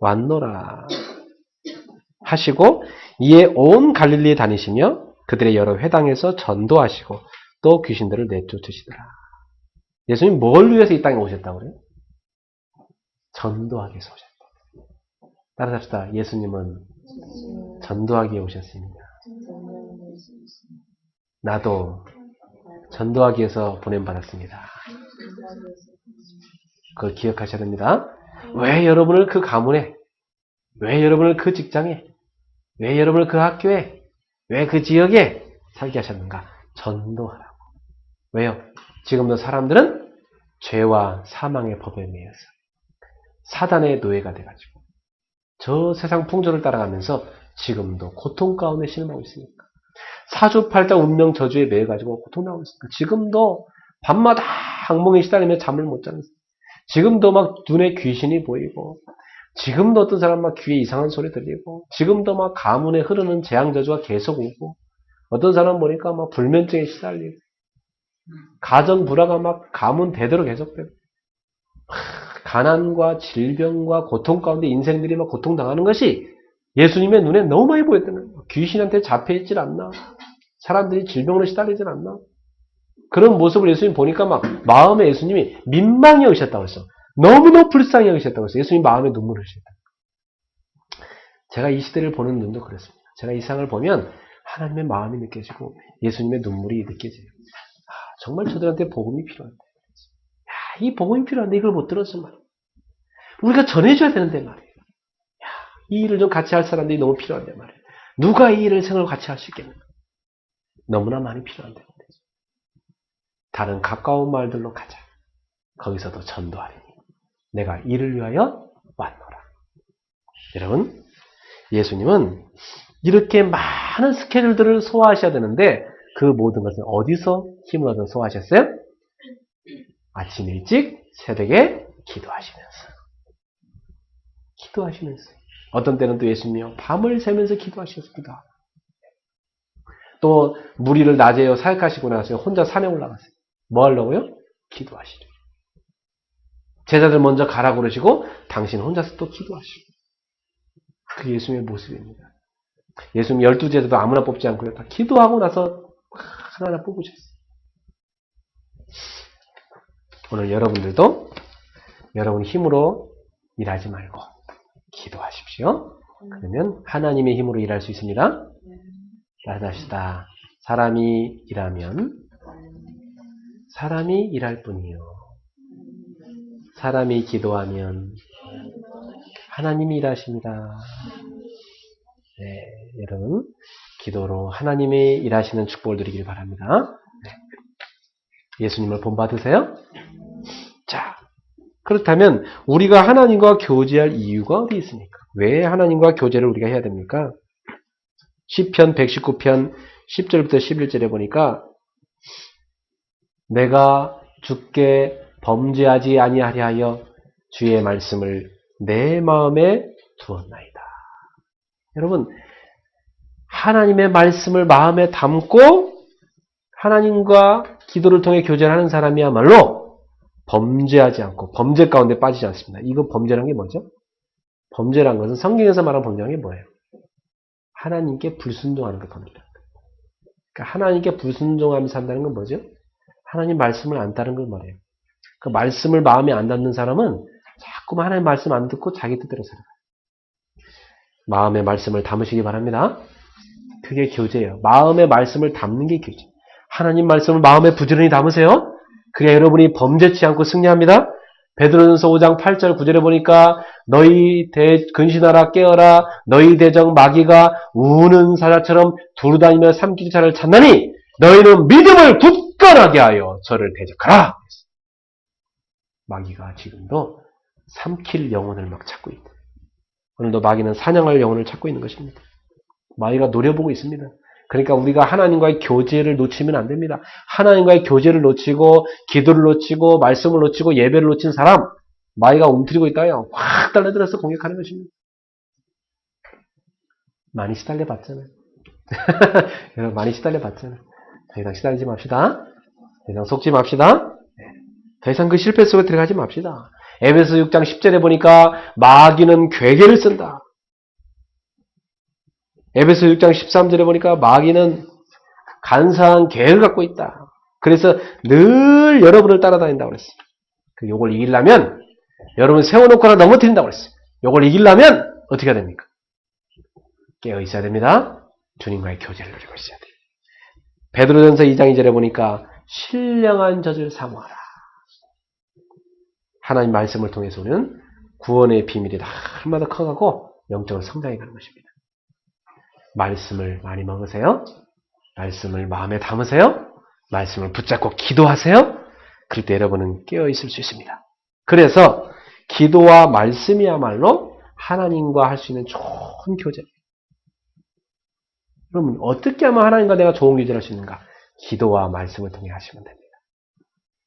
왔노라 하시고 이에 온 갈릴리에 다니시며 그들의 여러 회당에서 전도하시고 또 귀신들을 내쫓으시더라. 예수님 뭘 위해서 이 땅에 오셨다고 그래요? 전도하기 위해서 오셨다. 따라합시다. 예수님은 전도하기 위해 오셨습니다. 나도 전도하기 위해서 보냄받았습니다. 그걸 기억하셔야 됩니다. 왜 여러분을 그 가문에, 왜 여러분을 그 직장에, 왜 여러분을 그 학교에, 왜 그 지역에 살게 하셨는가? 전도하라고. 왜요? 지금도 사람들은 죄와 사망의 법에 매여서 사단의 노예가 돼가지고 저 세상 풍조를 따라가면서 지금도 고통 가운데 신음하고 있으니까 사주팔자 운명 저주에 매여가지고 고통당하고 있으니까 지금도 밤마다 악몽에 시달리며 잠을 못 자는 지금도 막 눈에 귀신이 보이고 지금도 어떤 사람 막 귀에 이상한 소리 들리고 지금도 막 가문에 흐르는 재앙 저주가 계속 오고 어떤 사람 보니까 막 불면증에 시달리고 가정 불화가 막 가문 대대로 계속되고 가난과 질병과 고통 가운데 인생들이 막 고통당하는 것이 예수님의 눈에 너무 많이 보였다는 거예요. 귀신한테 잡혀있질 않나? 사람들이 질병으로 시달리질 않나? 그런 모습을 예수님 보니까 막 마음에 예수님이 민망히 여기셨다고 했어. 너무너무 불쌍히 여기셨다고 했어. 예수님 마음에 눈물을 흘리셨다. 제가 이 시대를 보는 눈도 그렇습니다. 제가 이 상을 보면 하나님의 마음이 느껴지고 예수님의 눈물이 느껴져요. 정말 저들한테 복음이 필요한데. 이 복음이 필요한데 이걸 못 들었단 말이에요. 우리가 전해줘야 되는데 말이에요. 이 일을 좀 같이 할 사람들이 너무 필요한데 말이에요. 누가 이 일을 생을 같이 할 수 있겠는가? 너무나 많이 필요한데 말이죠. 다른 가까운 마을들로 가자. 거기서도 전도하리니 내가 이를 위하여 왔노라. 여러분, 예수님은 이렇게 많은 스케줄들을 소화하셔야 되는데 그 모든 것을 어디서 힘을 얻어 소화하셨어요? 아침 일찍 새벽에 기도하시면서 어떤 때는 또 예수님이요 밤을 새면서 기도하셨습니다. 또 무리를 낮에요 사역하시고 나서 혼자 산에 올라갔어요. 뭐 하려고요? 기도하시죠. 제자들 먼저 가라고 그러시고 당신 혼자서 또 기도하시고. 그게 예수님의 모습입니다. 예수님 12제자도 아무나 뽑지 않고요. 다 기도하고 나서 하나하나 뽑으셨어요. 오늘 여러분들도 여러분 힘으로 일하지 말고 기도하십시오. 그러면 하나님의 힘으로 일할 수 있습니다. 다시 합시다. 사람이 일하면 사람이 일할 뿐이요. 사람이 기도하면 하나님이 일하십니다. 네, 여러분 기도로 하나님이 일하시는 축복을 누리길 바랍니다. 네. 예수님을 본받으세요? 자, 그렇다면 우리가 하나님과 교제할 이유가 어디 있습니까? 왜 하나님과 교제를 우리가 해야 됩니까? 시편 119편 10절부터 11절에 보니까 내가 주께 범죄하지 아니하려 하여 주의 말씀을 내 마음에 두었나이다. 여러분, 하나님의 말씀을 마음에 담고 하나님과 기도를 통해 교제를 하는 사람이야말로 범죄하지 않고 범죄 가운데 빠지지 않습니다. 이거 범죄란 게 뭐죠? 범죄란 것은 성경에서 말하는 범죄란 게 뭐예요? 하나님께 불순종하는 게 범죄란 거예요. 그러니까 하나님께 불순종하며 산다는 건 뭐죠? 하나님 말씀을 안 따르는 걸 말해요. 그 말씀을 마음에 안 담는 사람은 자꾸만 하나님 말씀 안 듣고 자기 뜻대로 살아요. 마음의 말씀을 담으시기 바랍니다. 그게 교제예요. 마음의 말씀을 담는 게 교제. 하나님 말씀을 마음에 부지런히 담으세요. 그래야 여러분이 범죄치 않고 승리합니다. 베드로전서 5장 8절 9절에 보니까 너희 근신하라 깨어라 너희 대적 마귀가 우는 사자처럼 두루다니며 삼킬 자를 찾나니 너희는 믿음을 굳건하게 하여 저를 대적하라. 마귀가 지금도 삼킬 영혼을 막 찾고 있다. 오늘도 마귀는 사냥할 영혼을 찾고 있는 것입니다. 마귀가 노려보고 있습니다. 그러니까 우리가 하나님과의 교제를 놓치면 안 됩니다. 하나님과의 교제를 놓치고 기도를 놓치고 말씀을 놓치고 예배를 놓친 사람 마귀가 움트리고 있다요. 확 달려들어서 공격하는 것입니다. 많이 시달려 봤잖아요. 여러분 많이 시달려 봤잖아요. 더 이상 시달리지 맙시다. 더 이상 속지 맙시다. 더 이상 그 실패 속에 들어가지 맙시다. 에베소 6장 10절에 보니까 마귀는 괴계를 쓴다. 에베소 6장 13절에 보니까 마귀는 간사한 계획을 갖고 있다. 그래서 늘 여러분을 따라다닌다고 그랬어요. 요걸 이기려면 여러분 세워놓거나 넘어뜨린다고 그랬어요. 요걸 이기려면 어떻게 해야 됩니까? 깨어 있어야 됩니다. 주님과의 교제를 누리고 있어야 돼요. 베드로전서 2장 2절에 보니까 신령한 젖을 사모하라. 하나님 말씀을 통해서 우리는 구원의 비밀이 날마다 커가고 영적으로 성장해가는 것입니다. 말씀을 많이 먹으세요. 말씀을 마음에 담으세요. 말씀을 붙잡고 기도하세요. 그럴 때 여러분은 깨어있을 수 있습니다. 그래서 기도와 말씀이야말로 하나님과 할 수 있는 좋은 교제입니다. 그러면 어떻게 하면 하나님과 내가 좋은 교제를 할 수 있는가? 기도와 말씀을 통해 하시면 됩니다.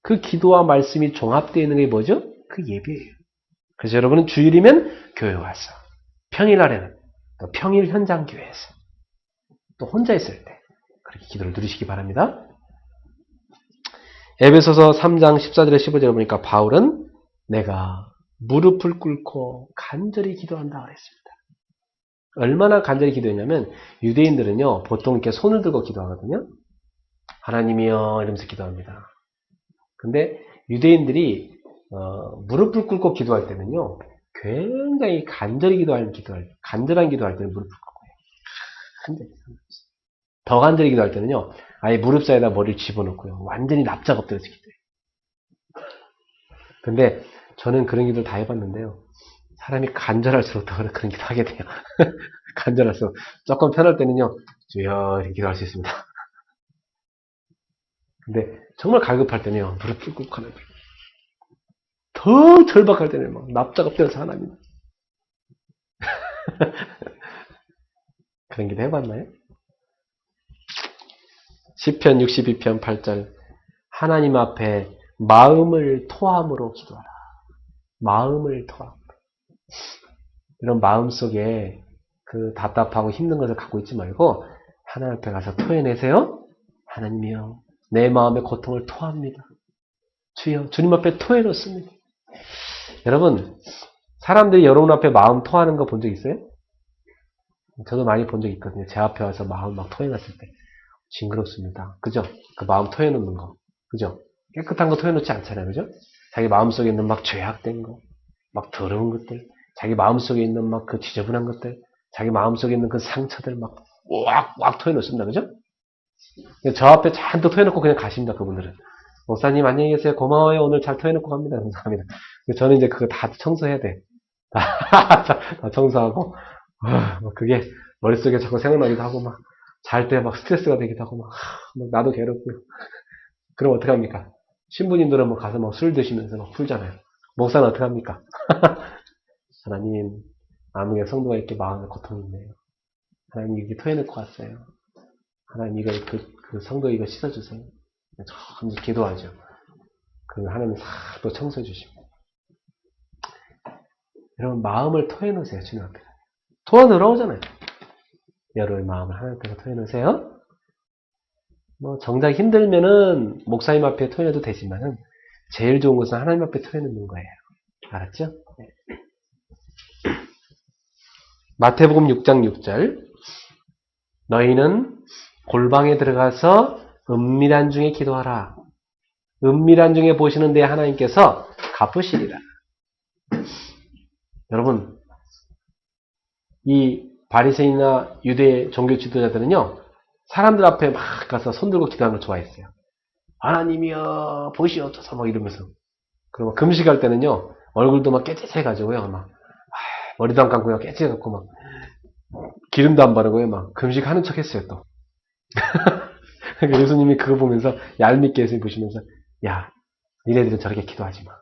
그 기도와 말씀이 종합되어 있는 게 뭐죠? 그 예배예요. 그래서 여러분은 주일이면 교회 와서 평일날에는 또 평일 현장 교회에서 또 혼자 있을 때 그렇게 기도를 누리시기 바랍니다. 에베소서 3장 14절에 15절에 보니까 바울은 내가 무릎을 꿇고 간절히 기도한다 그랬습니다. 얼마나 간절히 기도했냐면 유대인들은요 보통 이렇게 손을 들고 기도하거든요. 하나님이여 이러면서 기도합니다. 근데 유대인들이 무릎을 꿇고 기도할 때는요 굉장히 간절한 기도할 때는 무릎을 꿇고 해요. 더 간절히 기도할 때는요 아예 무릎 사이에다 머리를 집어넣고요 완전히 납작 엎드려서 기도해요. 근데 저는 그런 기도를 다 해봤는데요 사람이 간절할수록 더 그런 기도 하게 돼요. 간절할수록 조금 편할 때는요 주여 이렇게 기도할 수 있습니다. 근데 정말 갈급할 때는요 무릎을 꿇고 하는 거예요. 더 절박할 때는 막 납작 엎드려서 하나님 그런 기도 해봤나요? 시편 62편 8절 하나님 앞에 마음을 토함으로 기도하라. 마음을 토함. 이런 마음속에 그 답답하고 힘든 것을 갖고 있지 말고 하나님 앞에 가서 토해내세요. 하나님이여 내 마음의 고통을 토합니다. 주여 주님 앞에 토해놓습니다. 여러분, 사람들이 여러분 앞에 마음 토하는 거 본 적 있어요? 저도 많이 본 적 있거든요. 제 앞에 와서 마음 막 토해놨을 때. 징그럽습니다. 그죠? 그 마음 토해놓는 거. 그죠? 깨끗한 거 토해놓지 않잖아요. 그죠? 자기 마음속에 있는 막 죄악된 거, 막 더러운 것들, 자기 마음속에 있는 막 그 지저분한 것들, 자기 마음속에 있는 그 상처들 막 왁 토해놓습니다. 그죠? 저 앞에 잔뜩 토해놓고 그냥 가십니다. 그분들은. 목사님 안녕히 계세요. 고마워요. 오늘 잘 토해놓고 갑니다. 감사합니다. 저는 이제 그거 다 청소해야 돼. 다 청소하고, 그게 머릿속에 자꾸 생각나기도 하고, 막, 잘 때 막 스트레스가 되기도 하고, 막 나도 괴롭고요. 그럼 어떡합니까? 신부님들은 뭐 가서 뭐 술 드시면서 막 풀잖아요. 목사는 어떡합니까? 하나님, 아무개 성도가 이렇게 마음에 고통이 있네요. 하나님, 이렇게 토해놓고 왔어요. 하나님, 이거, 그 성도 이거 씻어주세요. 이제 기도하죠. 그 하나님 싹 또 청소해 주시고. 여러분, 마음을 토해놓으세요, 주님 앞에. 토가 들어오잖아요. 여러분의 마음을 하나님 앞에 토해놓으세요. 뭐, 정작 힘들면은, 목사님 앞에 토해놔도 되지만은, 제일 좋은 것은 하나님 앞에 토해놓는 거예요. 알았죠? 네. 마태복음 6장 6절. 너희는 골방에 들어가서 은밀한 중에 기도하라. 은밀한 중에 보시는데 하나님께서 갚으시리라. 여러분, 이 바리새인이나 유대 종교 지도자들은요, 사람들 앞에 막 가서 손들고 기도하는 걸 좋아했어요. 하나님이여 보시옵소서 막 이러면서. 그리고 금식할 때는요, 얼굴도 막 깨끗해가지고요, 막 머리도 안 감고요, 깨끗해갖고 막 기름도 안 바르고요, 막 금식하는 척했어요 또. 예수님이 그거 보면서 얄밉게 예수님 보시면서, 야, 니네들은 저렇게 기도하지 마.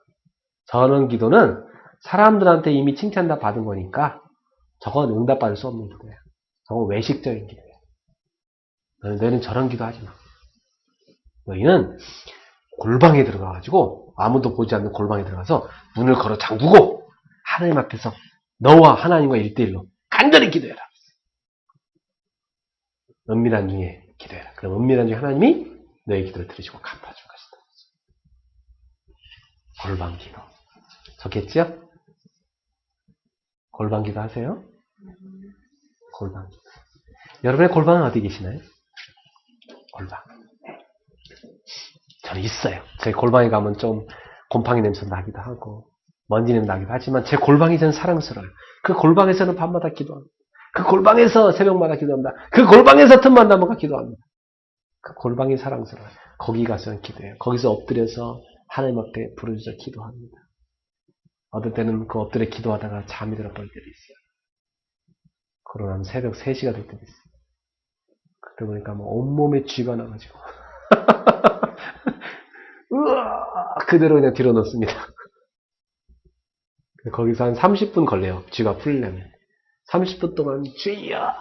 저런 기도는 사람들한테 이미 칭찬 다 받은 거니까 저건 응답받을 수 없는 기도예요. 저건 외식적인 기도예요. 너희는 저런 기도하지 마. 너희는 골방에 들어가가지고 아무도 보지 않는 골방에 들어가서 문을 걸어 잠그고 하나님 앞에서 너와 하나님과 1대1로 간절히 기도해라. 은밀한 중에 기도해라. 그럼 은밀한 중에 하나님이 너의 기도를 들으시고 갚아줄 것이다. 골방 기도. 좋겠죠? 골방 기도 하세요? 골방 기도. 여러분의 골방은 어디 계시나요? 골방. 저는 있어요. 제 골방에 가면 좀 곰팡이 냄새 나기도 하고 먼지 냄새 나기도 하지만 제 골방이 저는 사랑스러워요. 그 골방에서는 밤마다 기도합니다. 그 골방에서 새벽마다 기도합니다. 그 골방에서 틈만 나면 기도합니다. 그 골방이 사랑스러워요. 거기 가서 기도해요. 거기서 엎드려서 하나님 앞에 부르짖어 기도합니다. 어떨 때는 그 엎드려 기도하다가 잠이 들어버릴 때도 있어요. 그러고 나면 새벽 3시가 될 때도 있어요. 그러다 보니까 뭐 온몸에 쥐가 나가지고 으아! 그대로 그냥 뒤로 놓습니다. 거기서 한 30분 걸려요. 쥐가 풀리려면. 30분 동안 쥐야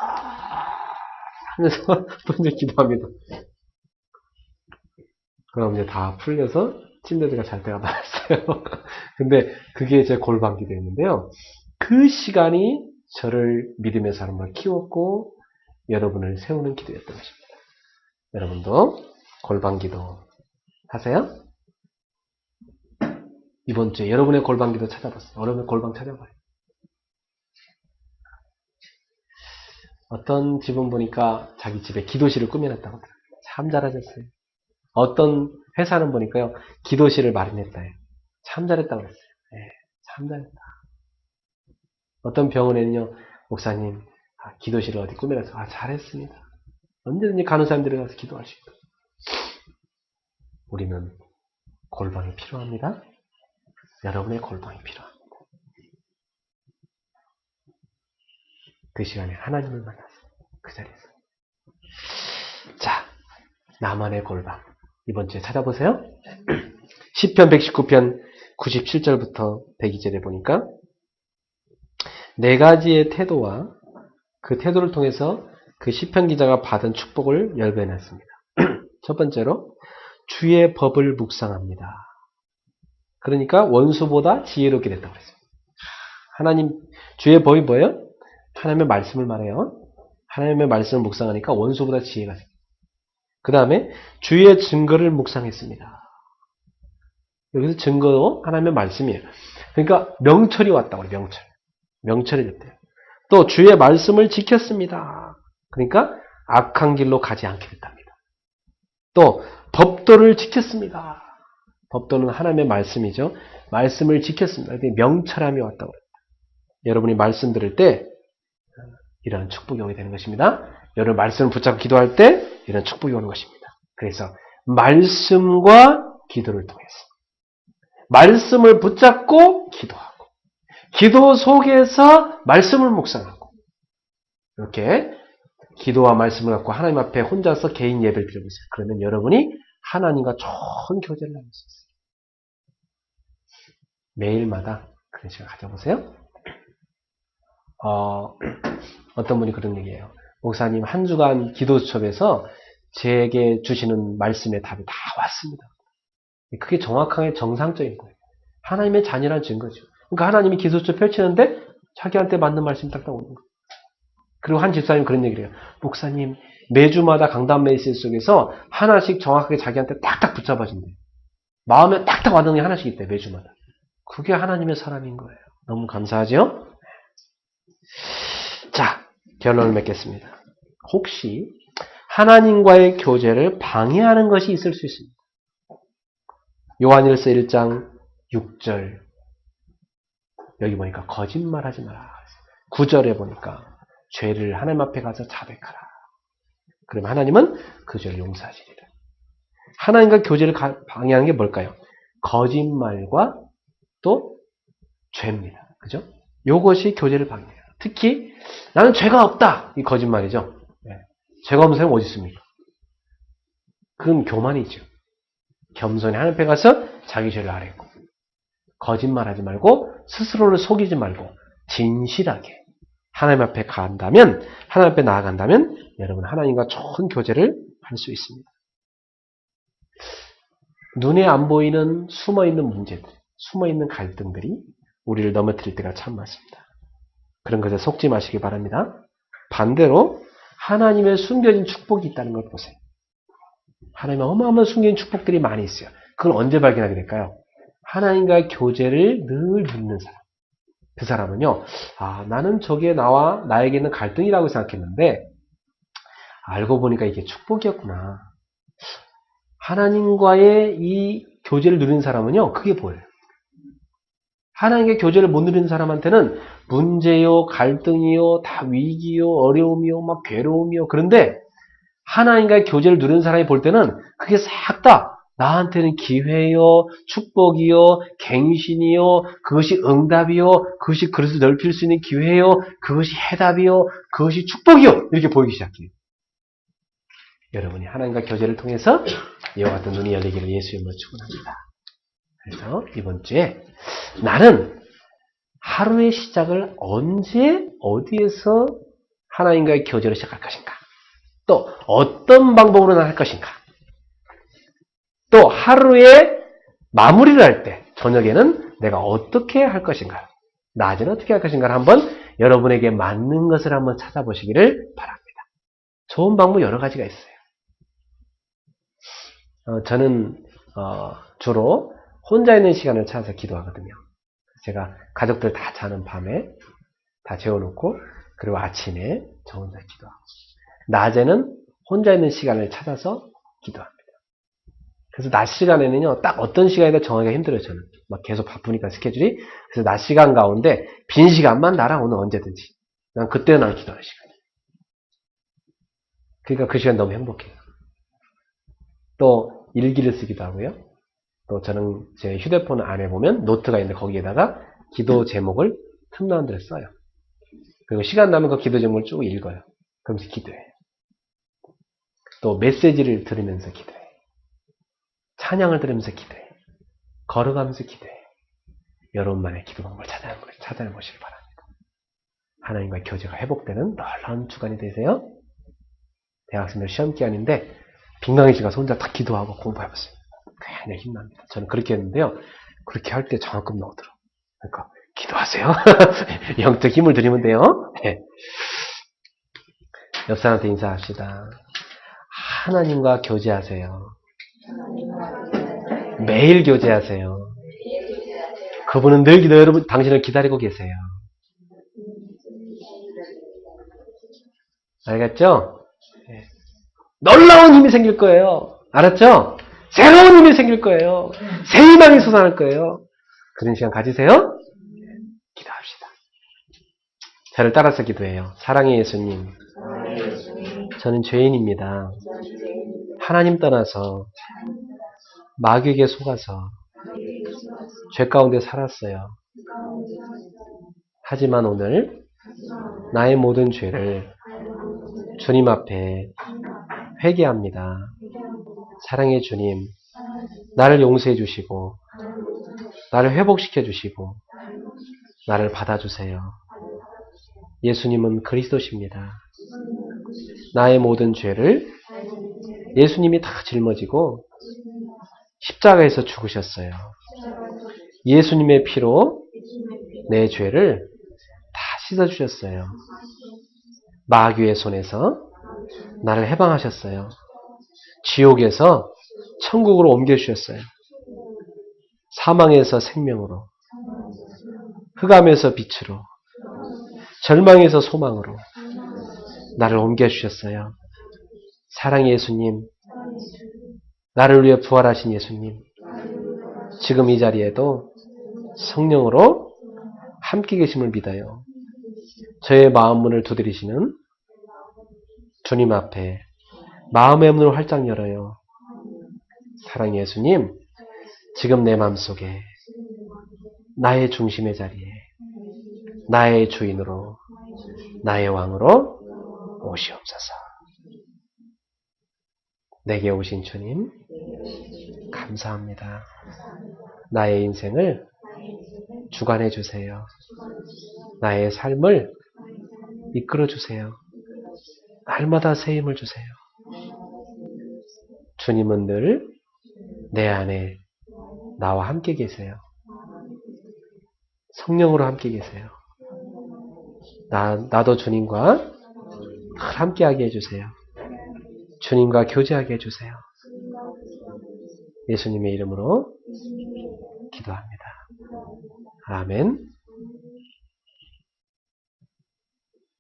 하면서 또 이제 기도합니다. 그럼 이제 다 풀려서 침대 들어가 잘 때가 나왔어요. 근데 그게 제 골방 기도였는데요. 그 시간이 저를 믿음의 사람으로 키웠고 여러분을 세우는 기도였던 것입니다. 여러분도 골방 기도 하세요? 이번 주에 여러분의 골방 기도 찾아봤어요. 여러분의 골방 찾아봐요. 어떤 집은 보니까 자기 집에 기도실을 꾸며놨다고 하더라고요. 참 잘하셨어요. 어떤 회사는 보니까요, 기도실을 마련했다. 참 잘했다고 그랬어요. 네, 참 잘했다. 어떤 병원에는요, 목사님, 기도실을 어디 꾸며놨어요. 잘했습니다. 언제든지 간호사님들이 가서 기도할 수 있다. 우리는 골방이 필요합니다. 여러분의 골방이 필요합니다. 그 시간에 하나님을 만났어요. 그 자리에서. 자, 나만의 골방. 이번 주에 찾아보세요. 시편 119편 97절부터 102절에 보니까 4가지의 태도와 그 태도를 통해서 그 시편 기자가 받은 축복을 열거해놨습니다. 첫 번째로 주의 법을 묵상합니다. 그러니까 원수보다 지혜롭게 됐다고 했어요. 하나님 주의 법이 뭐예요? 하나님의 말씀을 말해요. 하나님의 말씀을 묵상하니까 원수보다 지혜가 생겨요. 그 다음에 주의 증거를 묵상했습니다. 여기서 증거도 하나님의 말씀이에요. 그러니까 명철이 왔다고 그래요. 명철이 됐대요. 또 주의 말씀을 지켰습니다. 그러니까 악한 길로 가지 않게 됐답니다. 또 법도를 지켰습니다. 법도는 하나님의 말씀이죠. 말씀을 지켰습니다. 명철함이 왔다고 그래요. 여러분이 말씀 들을 때 이런 축복이 오게 되는 것입니다. 여러분 말씀을 붙잡고 기도할 때 이런 축복이 오는 것입니다. 그래서 말씀과 기도를 통해서 말씀을 붙잡고 기도하고 기도 속에서 말씀을 묵상하고 이렇게 기도와 말씀을 갖고 하나님 앞에 혼자서 개인 예배를 드려보세요. 그러면 여러분이 하나님과 좋은 교제를 나눌 수 있어요. 매일마다 그런 시간 가져보세요. 어떤 분이 그런 얘기해요. 목사님 한 주간 기도 수첩에서 제게 주시는 말씀의 답이 다 왔습니다. 그게 정확하게 정상적인 거예요. 하나님의 자녀란 증거죠. 그러니까 하나님이 기도 수첩 펼치는데 자기한테 맞는 말씀이 딱딱 오는 거예요. 그리고 한 집사님 그런 얘기를 해요. 목사님 매주마다 강단 메시지 속에서 하나씩 정확하게 자기한테 딱딱 붙잡아진대요. 마음에 딱딱 와닿는 게 하나씩 있대요. 매주마다. 그게 하나님의 사람인 거예요. 너무 감사하죠? 자, 결론을 맺겠습니다. 혹시 하나님과의 교제를 방해하는 것이 있을 수 있습니다. 요한일서 1장 6절 여기 보니까 거짓말하지 마라. 9절에 보니까 죄를 하나님 앞에 가서 자백하라. 그럼 하나님은 그 죄를 용서하시리라. 하나님과 교제를 방해하는 게 뭘까요? 거짓말과 또 죄입니다. 그죠? 요것이 교제를 방해해요. 특히 나는 죄가 없다. 이 거짓말이죠. 네. 죄가 없는 사람이 어디 있습니까? 그건 교만이죠. 겸손히 하나님 앞에 가서 자기 죄를 아뢰고 거짓말하지 말고 스스로를 속이지 말고 진실하게 하나님 앞에 간다면 하나님 앞에 나아간다면 여러분 하나님과 좋은 교제를 할 수 있습니다. 눈에 안 보이는 숨어있는 문제들, 숨어있는 갈등들이 우리를 넘어뜨릴 때가 참 많습니다. 그런 것에 속지 마시기 바랍니다. 반대로 하나님의 숨겨진 축복이 있다는 걸 보세요. 하나님의 어마어마한 숨겨진 축복들이 많이 있어요. 그걸 언제 발견하게 될까요? 하나님과의 교제를 늘 믿는 사람. 그 사람은요, 나는 저게 나에게 있는 갈등이라고 생각했는데, 알고 보니까 이게 축복이었구나. 하나님과의 이 교제를 누리는 사람은요, 그게 보여요. 하나님의 교제를 못 누리는 사람한테는 문제요, 갈등이요, 다 위기요, 어려움이요, 막 괴로움이요. 그런데 하나님과의 교제를 누리는 사람이 볼 때는 그게 싹 다 나한테는 기회요, 축복이요, 갱신이요, 그것이 응답이요, 그것이 그릇을 넓힐 수 있는 기회요, 그것이 해답이요, 그것이 축복이요. 이렇게 보이기 시작해요. 여러분이 하나님과 교제를 통해서 이와 같은 눈이 열리기를 예수 이름으로 축원합니다. 그래서 이번 주에 나는 하루의 시작을 언제 어디에서 하나님과의 교제를 시작할 것인가? 또 어떤 방법으로 할 것인가? 또 하루에 마무리를 할 때 저녁에는 내가 어떻게 할 것인가? 낮에는 어떻게 할 것인가를 한번 여러분에게 맞는 것을 한번 찾아보시기를 바랍니다. 좋은 방법 여러 가지가 있어요. 저는 주로 혼자 있는 시간을 찾아서 기도하거든요. 제가 가족들 다 자는 밤에 다 재워놓고 그리고 아침에 저 혼자 기도하고 낮에는 혼자 있는 시간을 찾아서 기도합니다. 그래서 낮 시간에는요, 딱 어떤 시간이다 정하기가 힘들어요, 저는. 막 계속 바쁘니까 스케줄이. 그래서 낮 시간 가운데 빈 시간만 나랑 오늘 언제든지. 난 그때는 난 기도하는 시간이에요. 그러니까 그 시간 너무 행복해요. 또 일기를 쓰기도 하고요. 또 저는 제 휴대폰 안에 보면 노트가 있는데 거기에다가 기도 제목을 틈나는 대로 써요. 그리고 시간 나면 그 기도 제목을 쭉 읽어요. 그러면서 기도해요. 또 메시지를 들으면서 기도해요. 찬양을 들으면서 기도해요. 걸어가면서 기도해요. 여러분만의 기도 방법을 찾아내보시기 바랍니다. 하나님과의 교제가 회복되는 놀라운 주간이 되세요. 대학생들 시험 기간인데 빈강의 가서 혼자 다 기도하고 공부해봤어요. 굉장히 힘납니다. 저는 그렇게 했는데요. 그렇게 할 때 장학금 나오더라고요. 그러니까 기도하세요. 영적 힘을 드리면 돼요. 네. 옆 사람한테 인사합시다. 하나님과 교제하세요. 매일 교제하세요. 그분은 늘 여러분 당신을 기다리고 계세요. 알겠죠? 놀라운 힘이 생길 거예요. 알았죠? 새로운 힘이 생길 거예요. 새 희망이 솟아날 거예요. 그런 시간 가지세요. 기도합시다. 저를 따라서 기도해요. 사랑의 예수님, 저는 죄인입니다. 하나님 떠나서 마귀에게 속아서 죄 가운데 살았어요. 하지만 오늘 나의 모든 죄를 주님 앞에 회개합니다. 사랑의 주님, 나를 용서해 주시고 나를 회복시켜 주시고 나를 받아주세요. 예수님은 그리스도십니다. 나의 모든 죄를 예수님이 다 짊어지고 십자가에서 죽으셨어요. 예수님의 피로 내 죄를 다 씻어주셨어요. 마귀의 손에서 나를 해방하셨어요. 지옥에서 천국으로 옮겨주셨어요. 사망에서 생명으로, 흑암에서 빛으로, 절망에서 소망으로 나를 옮겨주셨어요. 사랑의 예수님, 나를 위해 부활하신 예수님, 지금 이 자리에도 성령으로 함께 계심을 믿어요. 저의 마음 문을 두드리시는 주님 앞에 마음의 문을 활짝 열어요. 사랑의 예수님, 지금 내 마음속에 나의 중심의 자리에 나의 주인으로 나의 왕으로 오시옵소서. 내게 오신 주님 감사합니다. 나의 인생을 주관해 주세요. 나의 삶을 이끌어 주세요. 날마다 새 힘을 주세요. 주님은 늘 내 안에 나와 함께 계세요. 성령으로 함께 계세요. 나도 주님과 늘 함께하게 해주세요. 주님과 교제하게 해주세요. 예수님의 이름으로 기도합니다. 아멘.